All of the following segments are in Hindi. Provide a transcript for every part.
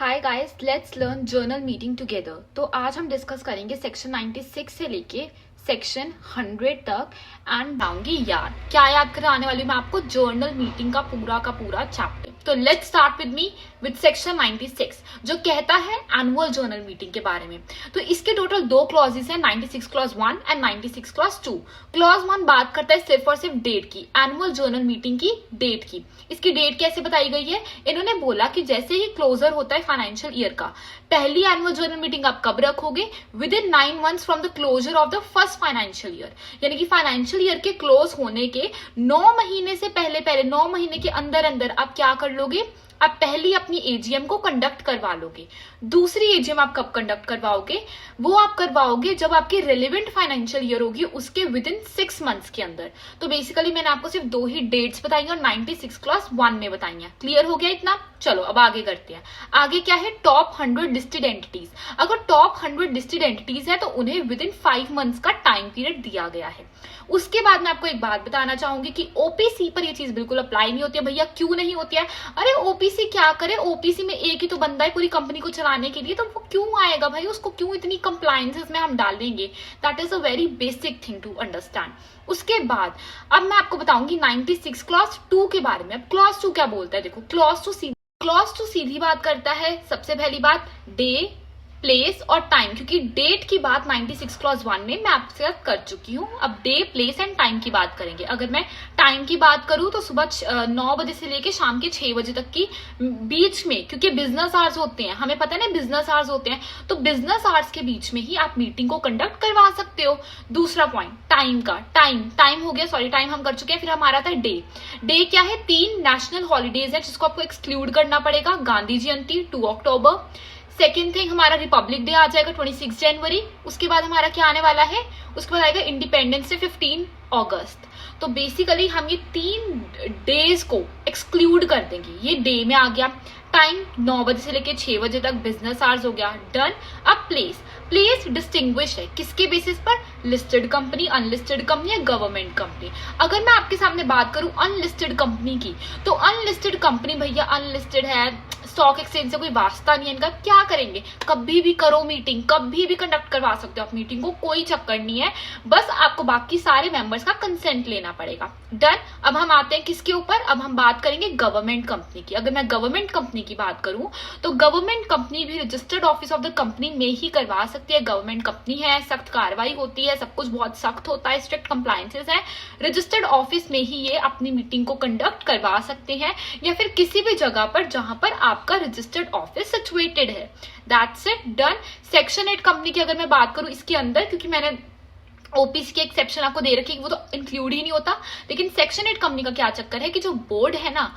Hi guys, let's learn journal meeting together. तो आज हम डिस्कस करेंगे सेक्शन 96 से लेके सेक्शन 100 तक एंड बनाऊंगी याद। क्या याद कराने वाली हूँ मैं आपको? जर्नल मीटिंग का पूरा चैप्टर। तो let's start with me with section 96 जो कहता है एनुअल जर्नल मीटिंग के बारे में। तो इसके टोटल दो क्लॉजेस हैं, 96 क्लॉज 1 एंड 96 क्लॉज 2। क्लॉज 1 बात करता है सिर्फ और सिर्फ डेट की, एनुअल जर्नल मीटिंग की डेट की। इसकी डेट कैसे बताई गई है? इन्होंने बोला कि जैसे ही क्लोजर होता है फाइनेंशियल ईयर का, पहली एनुअल जर्नल मीटिंग आप कब रखोगे? Within 9 months from the closure of the first financial year. यानी कि फाइनेंशियल ईयर के क्लोज होने के 9 महीने से पहले 9 महीने के अंदर आप क्या कर लोगे? आप पहली अपनी एजीएम को कंडक्ट करवा लोगे। दूसरी एजीएम आप कब कंडक्ट करवाओगे? वो आप करवाओगे जब आपकी रिलेवेंट फाइनेंशियल ईयर होगी उसके विद इन 6 मंथ्स के अंदर। तो बेसिकली मैंने आपको सिर्फ दो ही डेट्स बताई और 96 क्लॉज 1 में बताई हैं। क्लियर हो गया इतना? चलो अब आगे करते हैं। आगे क्या है? Top 100 listed entities. अगर टॉप 100 लिस्टेड एंटिटीज है तो उन्हें विद इन 5 मंथ्स का टाइम पीरियड दिया गया है। उसके बाद मैं आपको एक बात बताना चाहूंगी कि ओपीसी पर ये चीज बिल्कुल अप्लाई नहीं होती है। भैया क्यों नहीं होती है? अरे ओपीसी क्या करे? ओपीसी में एक ही तो बंदा है पूरी कंपनी को चलाने के लिए, तो वो क्यों आएगा भाई? उसको क्यों इतनी कंप्लायंसेस में हम डाल देंगे? That is a very basic thing to understand. उसके बाद अब मैं आपको बताऊंगी 96 क्लॉज 2 के बारे में। अब क्लॉज 2 क्या बोलता है? देखो, क्लॉज 2 सीधी बात करता है। सबसे पहली बात डे, प्लेस और टाइम, क्योंकि डेट की बात 96 क्लॉज 1 में मैं आपके साथ कर चुकी हूँ। अब डे, प्लेस एंड टाइम की बात करेंगे। अगर मैं टाइम की बात करूँ तो सुबह 9 बजे से लेके शाम के 6 बजे तक की बीच में, क्योंकि बिजनेस आवर्स होते हैं, हमें पता है ना बिजनेस आवर्स होते हैं, तो बिजनेस आवर्स के बीच में ही आप मीटिंग को कंडक्ट करवा सकते हो। दूसरा पॉइंट टाइम का, टाइम हो गया, सॉरी टाइम हम कर चुके हैं। फिर हमारा था डे। डे क्या है? 3 नेशनल हॉलीडेज है जिसको आपको एक्सक्लूड करना पड़ेगा। गांधी जयंती 2 अक्टूबर, सेकेंड थिंग हमारा रिपब्लिक डे आ जाएगा 26 जनवरी। उसके बाद हमारा क्या आने वाला है? उसके बाद आएगा इंडिपेंडेंस डे 15 अगस्त। तो बेसिकली हम ये 3 डेज को एक्सक्लूड कर देंगे। ये डे में आ गया। टाइम 9 बजे से लेके 6 बजे तक बिजनेस आवर्स हो गया, डन। अब प्लेस डिस्टिंग्विश है किसके बेसिस पर? लिस्टेड कंपनी, अनलिस्टेड कंपनी या गवर्नमेंट कंपनी। अगर मैं आपके सामने बात करूं अनलिस्टेड कंपनी की, तो अनलिस्टेड कंपनी भैया अनलिस्टेड है, स्टॉक एक्सचेंज से कोई वास्ता नहीं है इनका। क्या करेंगे? कभी भी करो मीटिंग, कभी भी कंडक्ट करवा सकते हो आप मीटिंग को, कोई चक्कर नहीं है। बस आपको बाकी सारे मेंबर्स का कंसेंट लेना पड़ेगा, डन। अब हम आते हैं किसके ऊपर? अब हम बात करेंगे गवर्नमेंट कंपनी की। अगर मैं गवर्नमेंट कंपनी की बात करूं तो गवर्नमेंट कंपनी भी registered office of the company में ही करवा सकती है। गवर्नमेंट कंपनी है, सख्त कार्रवाई होती है, सब कुछ बहुत सख्त होता है, स्ट्रिक्ट कंप्लायंसेस है। रजिस्टर्ड ऑफिस में ही ये अपनी मीटिंग को कंडक्ट करवा सकते हैं या फिर किसी भी जगह पर जहां पर आपका रजिस्टर्ड ऑफिस सिचुएटेड है। That's it, done. Section 8 company की अगर मैं बात करूं इसके अंदर, क्योंकि मैंने ओपीसी के एक्सेप्शन आपको दे रखी है, वो तो इंक्लूड ही नहीं होता, लेकिन सेक्शन 8 कंपनी का क्या चक्कर है कि जो बोर्ड है ना,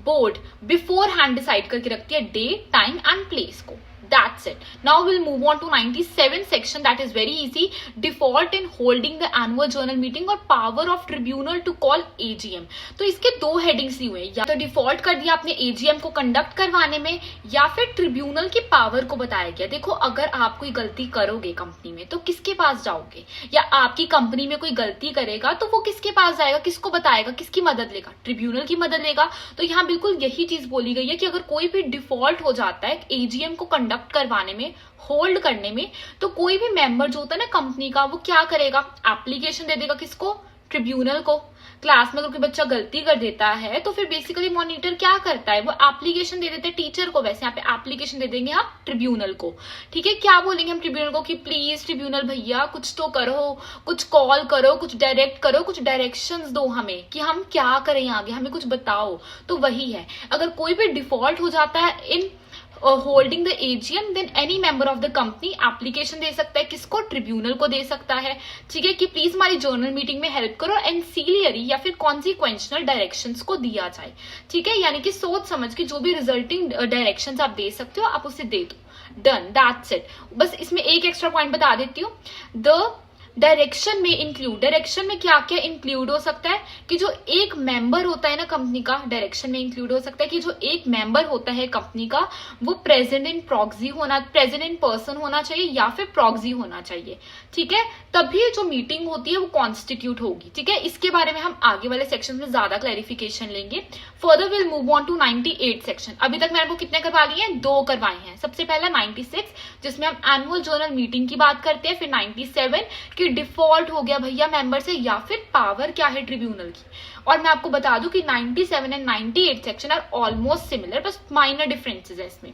बोर्ड बिफोर हैंड डिसाइड करके रखती है डे, टाइम एंड प्लेस को। That's it. Now we'll move on to 97 section that is very easy. Default in holding the annual journal meeting और power of tribunal to call AGM. तो इसके दो हेडिंग्स दी हुए हैं, या तो डिफॉल्ट कर दिया आपने AGM को कंडक्ट करवाने में, या फिर ट्रिब्यूनल की पावर को बताया गया। देखो, अगर आप कोई गलती करोगे कंपनी में तो किसके पास जाओगे? या आपकी कंपनी में कोई गलती करेगा तो वो किसके पास जाएगा? किसको बताएगा? किसकी मदद लेगा? ट्रिब्यूनल की मदद लेगा। तो यहाँ बिल्कुल यही चीज बोली गई है कि अगर कोई भी डिफॉल्ट हो जाता है AGM को कंडक्ट करवाने में, होल्ड करने में, तो कोई भी मेंबर जो होता है ना कंपनी का, वो क्या करेगा? एप्लीकेशन दे देगा किसको? ट्रिब्यूनल को। क्लास में अगर कोई बच्चा गलती कर देता है तो फिर बेसिकली मॉनिटर क्या करता है? वो एप्लीकेशन दे देते हैं टीचर को, वैसे यहाँ पे एप्लीकेशन दे देंगे आप ट्रिब्यूनल को। ठीक है, क्या बोलेंगे हम ट्रिब्यूनल को कि प्लीज ट्रिब्यूनल भैया कुछ तो करो, कुछ कॉल करो, कुछ डायरेक्ट करो, कुछ डायरेक्शंस दो हमें कि हम क्या करें आगे, हमें कुछ बताओ। तो वही है, अगर कोई भी डिफॉल्ट हो जाता है in holding the AGM, then any member of the company application दे सकता है किसको? ट्रिब्यूनल को दे सकता है। ठीक है, कि प्लीज हमारी जर्नल मीटिंग में हेल्प करो, एंसीलियरी या फिर कॉन्सिक्वेंशनल डायरेक्शंस को दिया जाए। ठीक है, यानी कि सोच समझ के जो भी रिजल्टिंग डायरेक्शंस आप दे सकते हो आप उसे दे दो, डन। That's it. बस इसमें एक एक्स्ट्रा पॉइंट बता देती हूँ, द डायरेक्शन में इंक्लूड, डायरेक्शन में क्या क्या इंक्लूड हो सकता है कि जो एक मेंबर होता है ना कंपनी का, डायरेक्शन में इंक्लूड हो सकता है कि जो एक मेंबर होता है कंपनी का वो प्रेजेंट इन पर्सन होना चाहिए या फिर प्रॉक्सी होना चाहिए। ठीक है, तभी जो मीटिंग होती है वो कॉन्स्टिट्यूट होगी। ठीक है, इसके बारे में हम आगे वाले सेक्शन में ज्यादा क्लैरिफिकेशन लेंगे। Further will move on to 98 section. अभी तक मैंने वो कितने करवा लिए हैं? 2 करवाए हैं। हैं। सबसे पहला 96 जिसमें हम एनुअल जर्नल मीटिंग की बात करते हैं, फिर 97 की डिफॉल्ट हो गया भैया मेंबर से, या फिर पावर क्या है ट्रिब्यूनल की। और मैं आपको बता दूं कि 97 and 98 section are almost similar, बस माइनर डिफरेंसेस है इसमें।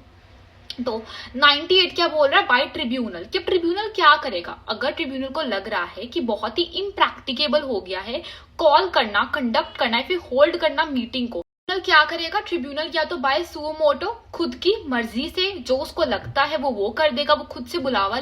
तो 98 क्या बोल रहा है, बाय ट्रिब्यूनल, कि ट्रिब्यूनल क्या करेगा अगर ट्रिब्यूनल को लग रहा है कि बहुत ही इम्प्रैक्टिकेबल हो गया है कॉल करना, कंडक्ट करना है, फिर होल्ड करना मीटिंग को। ट्रिब्यूनल क्या करेगा, ट्रिब्यूनल या तो बाय सुओ मोटो, खुद की मर्जी से जो उसको लगता है वो कर देगा, वो खुद से बुलावा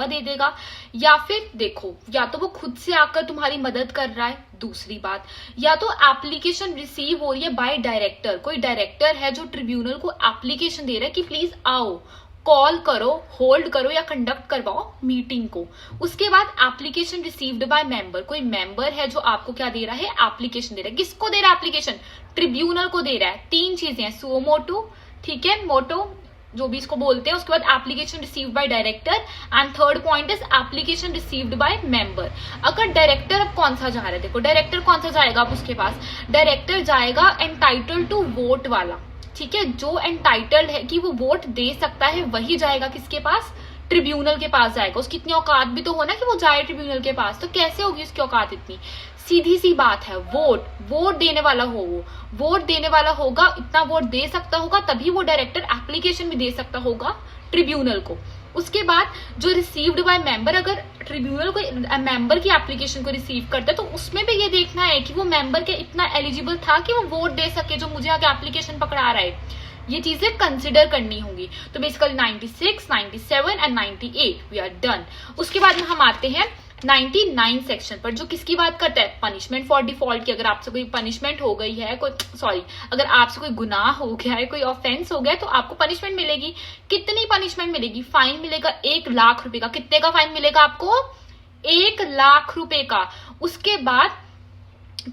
दे देगा, या फिर देखो या तो वो खुद से आकर तुम्हारी मदद कर रहा है, दूसरी बात, या तो एप्लीकेशन रिसीव हो रही है बाय डायरेक्टर, कोई डायरेक्टर है जो ट्रिब्यूनल को एप्लीकेशन दे रहा है कि प्लीज आओ, कॉल करो, होल्ड करो या कंडक्ट करवाओ मीटिंग को। उसके बाद एप्लीकेशन रिसीव्ड बाय मेंबर, कोई मेंबर है जो आपको क्या दे रहा है, एप्लीकेशन दे रहा है। किसको दे रहा है एप्लीकेशन, ट्रिब्यूनल को दे रहा है। तीन चीजें हैं, सुओ मोटो, ठीक है, मोटो जो भी इसको बोलते हैं, उसके बाद application received by director, and third point is application received by member. अगर डायरेक्टर अब कौन सा जा रहा है, देखो डायरेक्टर कौन सा जाएगा अब उसके पास, डायरेक्टर जाएगा एंटाइटल्ड टू वोट वाला, ठीक है, जो एंटाइटल्ड है कि वो वोट दे सकता है वही जाएगा किसके पास, ट्रिब्यूनल के पास जाएगा। उसकी इतनी औकात भी तो हो ना कि वो जाए ट्रिब्यूनल के पास, तो कैसे होगी उसकी औकात इतनी, सीधी सी बात है, वोट देने वाला हो, वो वोट देने वाला होगा, इतना वोट दे सकता होगा, तभी वो डायरेक्टर एप्लीकेशन भी दे सकता होगा ट्रिब्यूनल को। उसके बाद जो रिसीव्ड बाय मेंबर, अगर ट्रिब्यूनल को मेंबर की एप्लीकेशन को रिसीव करता है तो उसमें भी ये देखना है कि वो मेंबर के इतना एलिजिबल था कि वो वोट दे सके जो मुझे आगे एप्लीकेशन पकड़ा रहा है, ये चीजें कंसिडर करनी होंगी। तो basically 96, 97 and 98 we are done. उसके बाद में हम आते हैं 99 सेक्शन पर, जो किसकी बात करता है, पनिशमेंट फॉर डिफॉल्ट की। अगर आपसे कोई पनिशमेंट हो गई है, अगर आपसे कोई गुनाह हो गया है, कोई ऑफेंस हो गया है, तो आपको पनिशमेंट मिलेगी। कितनी पनिशमेंट मिलेगी, फाइन मिलेगा 1 लाख रुपए का। कितने का फाइन मिलेगा आपको, 1 लाख रुपए का। उसके बाद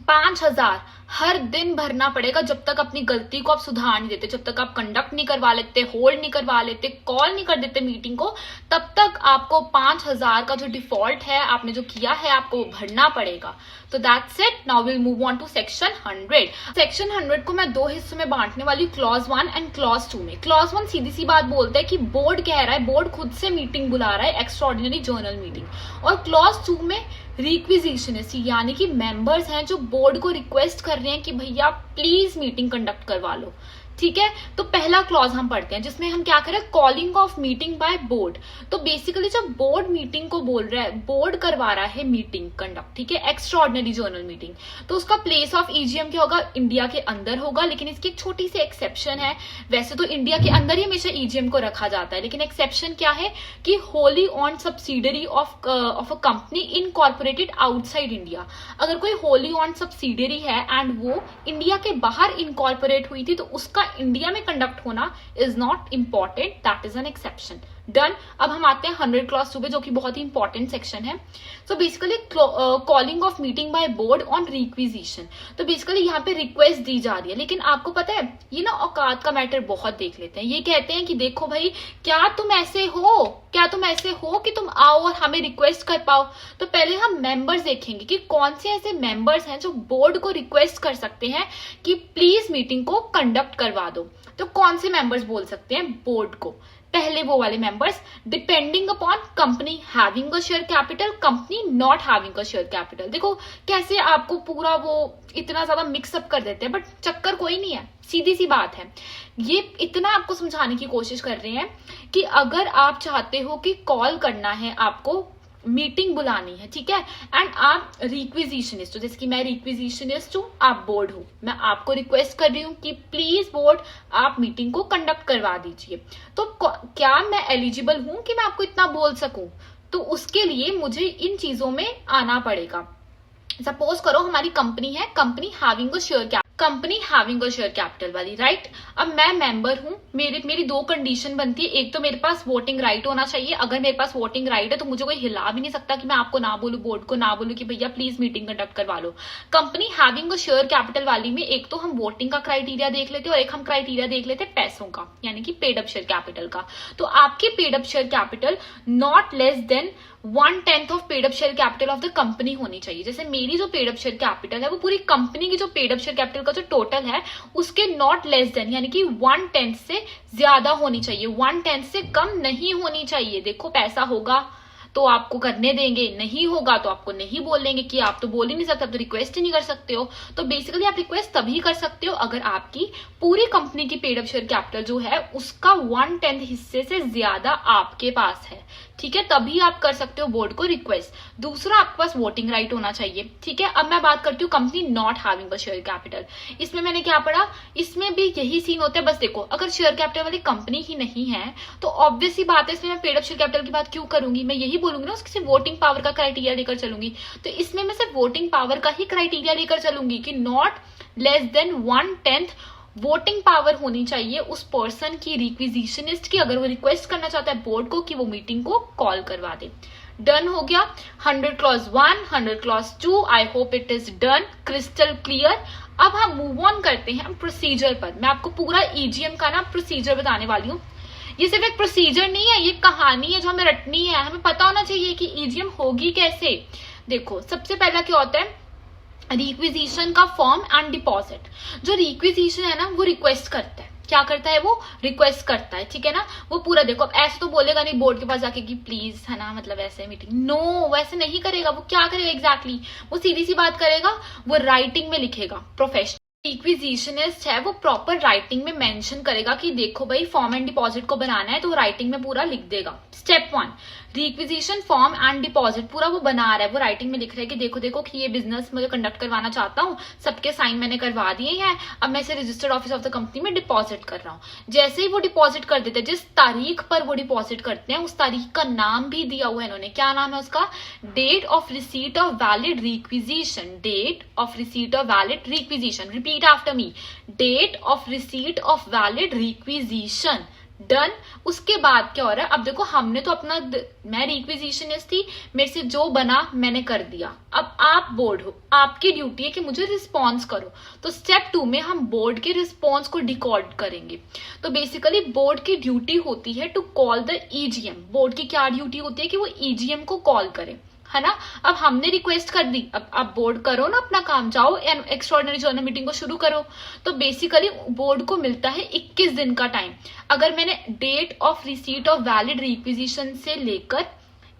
5,000 हर दिन भरना पड़ेगा जब तक अपनी गलती को आप सुधार नहीं देते, जब तक आप कंडक्ट नहीं करवा लेते, होल्ड नहीं करवा लेते, कॉल नहीं कर देते मीटिंग को, तब तक आपको 5,000 का जो डिफॉल्ट है आपने जो किया है आपको भरना पड़ेगा। तो that's it. Now will move on to section 100। Section 100 को मैं 2 हिस्सों में बांटने वाली, क्लॉज 1 एंड क्लॉज 2 में। क्लॉज 1 सीधी सी बात बोलता है कि बोर्ड कह रहा है, बोर्ड खुद से मीटिंग बुला रहा है, एक्स्ट्राऑर्डिनरी जर्नल मीटिंग। और क्लॉज 2 में रिक्विजिशनिस्ट यानी कि मेंबर्स हैं जो बोर्ड को रिक्वेस्ट कर रहे हैं कि भैया प्लीज मीटिंग कंडक्ट करवा लो, ठीक है। तो पहला क्लॉज हम पढ़ते हैं जिसमें हम क्या करें, calling of meeting by board. तो बेसिकली जब बोर्ड मीटिंग को बोल रहा है, बोर्ड करवा रहा है मीटिंग कंडक्ट, ठीक है, एक्स्ट्राऑर्डिनरी जर्नल मीटिंग, तो उसका प्लेस ऑफ ईजीएम क्या होगा, इंडिया के अंदर होगा। लेकिन इसकी एक छोटी सी एक्सेप्शन है, वैसे तो इंडिया के अंदर ही हमेशा ईजीएम को रखा जाता है, लेकिन एक्सेप्शन क्या है कि wholly owned subsidiary of a company incorporated outside India. अगर कोई होली ऑन सब्सिडरी है एंड वो इंडिया के बाहर इनकॉर्पोरेट हुई थी, तो उसका इंडिया में कंडक्ट होना is not important, that is an exception. Done. अब हम आते हैं 100 क्लॉज 2 पे, जो कि बहुत ही इंपॉर्टेंट सेक्शन है। So basically calling of meeting by board on requisition. तो बेसिकली यहाँ पे रिक्वेस्ट दी जा रही है, लेकिन आपको पता है ये ना औकात का मैटर बहुत देख लेते हैं। ये कहते हैं कि देखो भाई, क्या तुम ऐसे हो कि तुम आओ और हमें रिक्वेस्ट कर पाओ। तो पहले हम मेंबर्स देखेंगे कि कौन से ऐसे मेंबर्स हैं जो बोर्ड को रिक्वेस्ट कर सकते हैं कि प्लीज मीटिंग को कंडक्ट करवा दो। तो कौन से मेंबर्स बोल सकते हैं बोर्ड को, पहले वो वाले members, depending upon company having a share capital, company not having a share capital. देखो कैसे आपको पूरा वो इतना ज्यादा मिक्सअप कर देते हैं, बट चक्कर कोई नहीं है, सीधी सी बात है। ये इतना आपको समझाने की कोशिश कर रहे हैं कि अगर आप चाहते हो कि कॉल करना है, आपको मीटिंग बुलानी है, ठीक है, एंड आप रिक्विजिशनिस्ट हो, जैसे कि मैं रिक्विजिशनिस्ट हूं, आप बोर्ड हो, मैं आपको रिक्वेस्ट कर रही हूं कि प्लीज बोर्ड आप मीटिंग को कंडक्ट करवा दीजिए। तो क्या मैं एलिजिबल हूं कि मैं आपको इतना बोल सकूं? तो उसके लिए मुझे इन चीजों में आना पड़ेगा। सपोज करो हमारी कंपनी है, company having a share capital वाली, राइट। अब मैं मेंबर हूं, मेरी 2 कंडीशन बनती है। एक तो मेरे पास वोटिंग राइट होना चाहिए। अगर मेरे पास वोटिंग राइट है तो मुझे कोई हिला भी नहीं सकता कि मैं आपको ना बोलूं, बोर्ड को ना बोलूं कि भैया प्लीज मीटिंग कंडक्ट करवा लो। Company having a share capital वाली में एक तो हम वोटिंग का क्राइटेरिया देख लेते हैं और एक हम क्राइटेरिया देख लेते हैं पैसों का, यानी कि पेड अप शेयर कैपिटल का। तो आपकी paid up share capital not less than 1/10 of paid up share capital of the company होनी चाहिए। जैसे मेरी जो पेड अप शेयर कैपिटल है वो पूरी कंपनी की जो पेड अप शेयर कैपिटल का जो टोटल है उसके नॉट लेस देन, यानी कि 1/10 से ज्यादा होनी चाहिए, 1/10 से कम नहीं होनी चाहिए। देखो पैसा होगा तो आपको करने देंगे, नहीं होगा तो आपको नहीं बोलेंगे कि आप तो बोल ही नहीं सकते, आप तो रिक्वेस्ट ही नहीं कर सकते हो। तो बेसिकली आप रिक्वेस्ट तभी कर सकते हो अगर आपकी पूरी कंपनी की पेड अप शेयर कैपिटल जो है उसका 1/10 हिस्से से ज्यादा आपके पास है, ठीक है, तभी आप कर सकते हो बोर्ड को रिक्वेस्ट। दूसरा, आपके पास वोटिंग राइट होना चाहिए, ठीक है। अब मैं बात करती हूँ company not having a share capital. इसमें मैंने क्या पढ़ा, इसमें भी यही सीन होता है। बस देखो, अगर शेयर कैपिटल वाली कंपनी ही नहीं है तो ऑब्वियस ही बात है इसमें मैं पेड अप शेयर कैपिटल की बात क्यों करूंगी, मैं यही बोलूंगी ना उसकी सिर्फ वोटिंग पावर का क्राइटेरिया लेकर चलूंगी। तो इसमें मैं सिर्फ वोटिंग पावर का ही क्राइटेरिया लेकर चलूंगी कि not less than 1/10 voting power होनी चाहिए उस पर्सन की, रिक्विजिशनिस्ट की, अगर वो रिक्वेस्ट करना चाहता है बोर्ड को कि वो मीटिंग को कॉल करवा दे। डन हो गया 100 clause 1, 100 clause 2। I hope it is done, crystal clear. अब हम मूव ऑन करते हैं प्रोसीजर पर। मैं आपको पूरा ईजीएम का ना प्रोसीजर बताने वाली हूँ। ये सिर्फ एक प्रोसीजर नहीं है, ये कहानी है जो हमें रटनी है। हमें पता होना चाहिए कि ईजीएम होगी कैसे। देखो, सबसे पहला क्या होता है, रिक्विजिशन का फॉर्म एंड डिपॉजिट। जो रिक्विजिशन है ना वो रिक्वेस्ट करता है, क्या करता है, वो रिक्वेस्ट करता है, ठीक है ना। वो पूरा देखो, अब ऐसे तो बोलेगा नहीं बोर्ड के पास जाके कि प्लीज, है ना, मतलब ऐसे मीटिंग, नो, वैसे नहीं करेगा। वो क्या करेगा एग्जैक्टली, वो सीधी सी बात करेगा, वो राइटिंग में लिखेगा। प्रोफेशनल रिक्विजिशनिस्ट है वो प्रॉपर राइटिंग में मेंशन करेगा कि देखो भाई फॉर्म एंड डिपॉजिट को बनाना है, तो राइटिंग में पूरा लिख देगा। Step 1, requisition form and deposit पूरा वो बना रहा है, वो राइटिंग में लिख रहा है कि देखो देखो कि ये बिजनेस मुझे कंडक्ट करवाना चाहता हूँ, सबके साइन मैंने करवा दिए हैं, अब मैं इसे registered office of the company में डिपॉजिट कर रहा हूँ। जैसे ही वो डिपॉजिट कर देते हैं, जिस तारीख पर वो डिपॉजिट करते हैं उस तारीख का नाम भी दिया हुआ है इन्होंने। क्या नाम है उसका, date of receipt of valid requisition, date of receipt of valid requisition. Repeat after me, date of receipt of valid requisition. Done. उसके बाद क्या हो रहा है, अब देखो हमने तो अपना, मैं रिक्विजिशनिस्ट थी, मेरे से जो बना मैंने कर दिया। अब आप बोर्ड हो, आपकी ड्यूटी है कि मुझे रिस्पॉन्स करो। तो स्टेप 2 में हम बोर्ड के रिस्पॉन्स को डिकॉर्ड करेंगे। तो बेसिकली बोर्ड की ड्यूटी होती है to call the EGM. Board की क्या ड्यूटी होती है कि वो ईजीएम को कॉल करे, है ना। अब हमने रिक्वेस्ट कर दी, अब आप बोर्ड करो ना अपना काम, जाओ एक्स्ट्राऑर्डिनरी जनरल मीटिंग को शुरू करो। तो बेसिकली बोर्ड को मिलता है 21 दिन का टाइम। अगर मैंने date of receipt of valid requisition से लेकर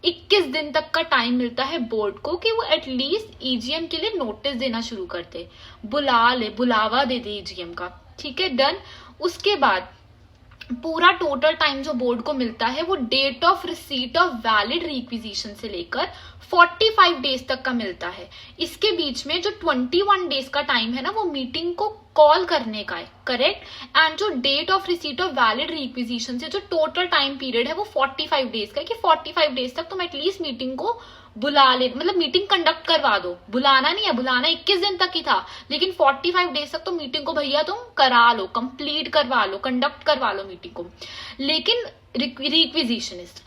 21 दिन तक का टाइम मिलता है बोर्ड को कि वो एटलीस्ट ईजीएम के लिए नोटिस देना शुरू करते, बुलावा दे दे ईजीएम का, ठीक है। डन। उसके बाद पूरा टोटल टाइम जो बोर्ड को मिलता है वो date of receipt of valid requisition से लेकर 45 डेज तक का मिलता है। इसके बीच में जो 21 डेज का टाइम है ना वो मीटिंग को कॉल करने का है, करेक्ट। एंड जो date of receipt of valid requisition से जो टोटल टाइम पीरियड है वो 45 डेज का है कि 45 डेज तक तुम एटलीस्ट मीटिंग को बुला ले, मतलब मीटिंग कंडक्ट करवा दो। बुलाना नहीं है, बुलाना 21 दिन तक ही था, लेकिन 45 डेज तक तो मीटिंग को भैया तुम करा लो, कंप्लीट करवा लो, कंडक्ट करवा लो मीटिंग को। लेकिन रिक्विजिशनिस्ट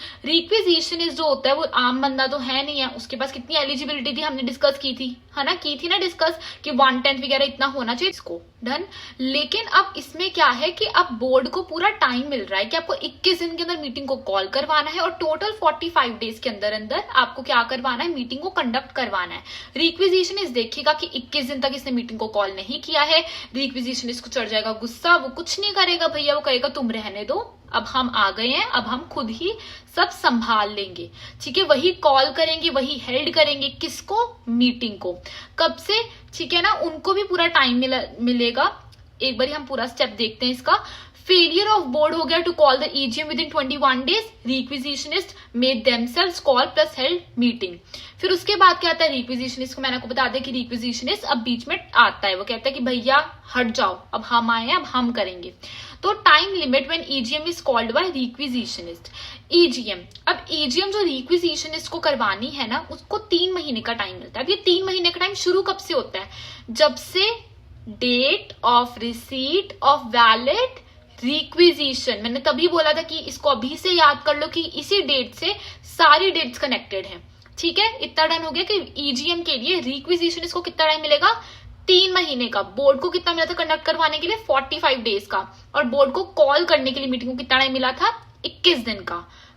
जो होता है वो आम बंदा तो है नहीं है, उसके पास कितनी एलिजिबिलिटी थी हमने डिस्कस की थी, है ना, की थी ना डिस्कस कि 1/10 वगैरह इतना होना चाहिए इसको। डन। लेकिन अब इसमें क्या है कि अब बोर्ड को पूरा टाइम मिल रहा है कि आपको 21 दिन के अंदर मीटिंग को कॉल करवाना है और टोटल 45 डेज के अंदर अंदर आपको क्या करवाना है, मीटिंग को कंडक्ट करवाना है। रिक्विजिशनिस्ट देखेगा कि 21 दिन तक इसने मीटिंग को कॉल नहीं किया है, रिक्विजिशनिस्ट को चढ़ जाएगा गुस्सा, वो कुछ नहीं करेगा भैया, वो कहेगा तुम रहने दो, अब हम आ गए हैं, अब हम खुद ही सब संभाल लेंगे, ठीक है। वही कॉल करेंगे, वही हेल्ड करेंगे, किसको, मीटिंग को। कब से, ठीक है ना, उनको भी पूरा टाइम मिलेगा। एक बार हम पूरा स्टेप देखते हैं इसका। फेलियर ऑफ बोर्ड हो गया to call the EGM within 21 days, requisitionist made themselves call plus held meeting. फिर उसके बाद क्या आता है, रिक्विजिशनिस्ट को मैंने आपको बता दिया कि रिक्विजिशनिस्ट अब बीच में आता है, वो कहता है कि भैया हट जाओ, अब हम आए हैं, अब हम करेंगे। तो time limit when EGM is called by requisitionist. EGM, अब ईजीएम जो रिक्विजिशनिस्ट को करवानी है ना उसको 3 महीने का टाइम मिलता है। अब ये 3 महीने का टाइम शुरू कब से होता है, जब से date of receipt of valid requisition, मैंने तभी बोला था कि इसको अभी से याद कर लो कि इसी डेट से सारी डेट्स कनेक्टेड हैं, ठीक है। इतना डन हो गया कि ईजीएम के लिए रिक्विजिशन इसको कितना टाइम मिलेगा, 3 महीने का। बोर्ड को कितना मिला था कंडक्ट करवाने के लिए, 45 डेज का, और बोर्ड को कॉल करने के लिए मीटिंग को कितना टाइम मिला था, 21 दिन का,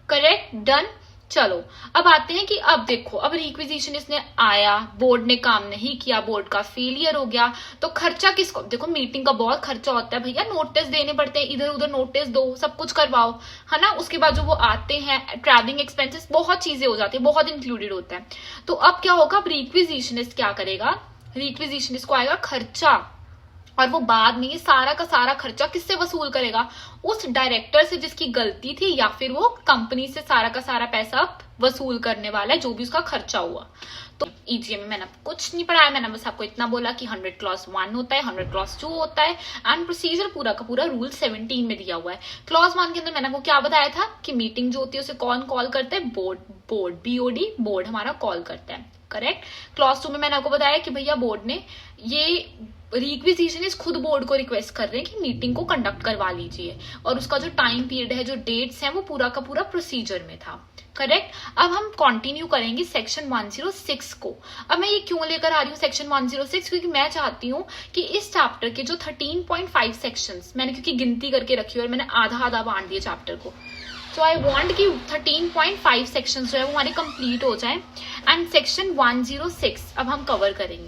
करेक्ट। डन। चलो अब आते हैं कि अब देखो, अब रिक्विजिशन इसने आया, बोर्ड ने काम नहीं किया, बोर्ड का फेलियर हो गया, तो खर्चा किसको, देखो मीटिंग का बहुत खर्चा होता है भैया, नोटिस देने पड़ते हैं, इधर उधर नोटिस दो, सब कुछ करवाओ, है ना। उसके बाद जो वो आते हैं, ट्रैवलिंग एक्सपेंसेस, बहुत चीजें हो जाती है, बहुत इंक्लूडेड होता है। तो अब क्या होगा, अब रिक्विजिशनिस्ट क्या करेगा, रिक्विजिशनिस्ट को आएगा खर्चा, और वो बाद में ये सारा का सारा खर्चा किससे वसूल करेगा, उस डायरेक्टर से जिसकी गलती थी, या फिर वो कंपनी से सारा का सारा पैसा वसूल करने वाला है, जो भी उसका खर्चा हुआ। तो ईजीएम में मैंने कुछ नहीं पढ़ाया, मैंने बस आपको इतना बोला कि 100 क्लॉज 1 होता है, 100 क्लॉज 2 होता है, एंड प्रोसीजर पूरा का पूरा रूल 17 में दिया हुआ है। क्लॉज 1 के अंदर मैंने आपको क्या बताया था कि मीटिंग जो होती है उसे कौन कॉल करता है, बोर्ड BOD, बोर्ड हमारा कॉल करता है, करेक्ट। क्लॉज 2 में मैंने आपको बताया कि भैया बोर्ड ने ये रिक्विजिशनिस्ट खुद बोर्ड को रिक्वेस्ट कर रहे हैं कि मीटिंग को कंडक्ट करवा लीजिए, और उसका जो टाइम पीरियड है, जो डेट्स हैं, वो पूरा का पूरा प्रोसीजर में था, करेक्ट। अब हम कंटिन्यू करेंगे सेक्शन 106 को। अब मैं ये क्यों लेकर आ रही हूँ सेक्शन 106, क्योंकि मैं चाहती हूँ कि इस चैप्टर के जो 13.5 सेक्शंस मैंने, क्योंकि गिनती करके रखी है और मैंने आधा आधा बांट दिया चैप्टर को, तो आई वॉन्ट कि 13.5 सेक्शंस जो है वो हमारे कंप्लीट हो जाए, एंड सेक्शन 106 अब हम कवर करेंगे।